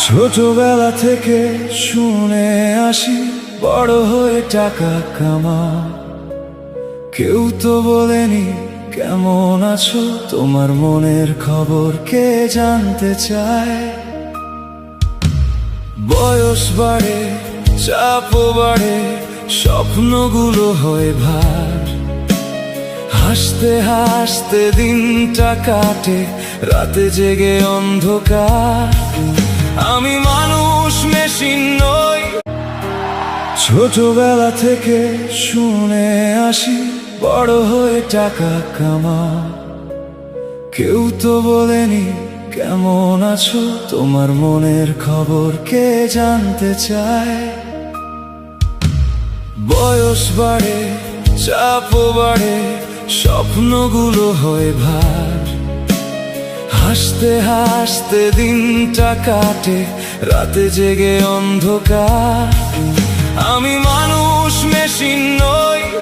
ছোটবেলা থেকে শুনে আসি বড় হয়ে টাকা কামা। কেউ তো বলেনি কেমন আছো, তোমার মনের খবর কে জানতে চায়। বয়স বাড়ে, চাপও বাড়ে, স্বপ্নগুলো হয় ভার। হাসতে হাসতে দিনটা কাটে, রাতে জেগে অন্ধকার। আমি মানুষ, মেশিন নই। ছোটবেলা থেকে শুনে আসি বড় হয়ে টাকা কামা। কেউ তো বলেনি কেমন আছো, তোমার মনের খবর কে জানতে চায়। বয়স বাড়ে, চাপও বাড়ে, স্বপ্নগুলো হয় ভার। হাসতে হাসতে দিনটা কাটে, রাতে জেগে অন্ধকার। আমি মানুষ, মেশিন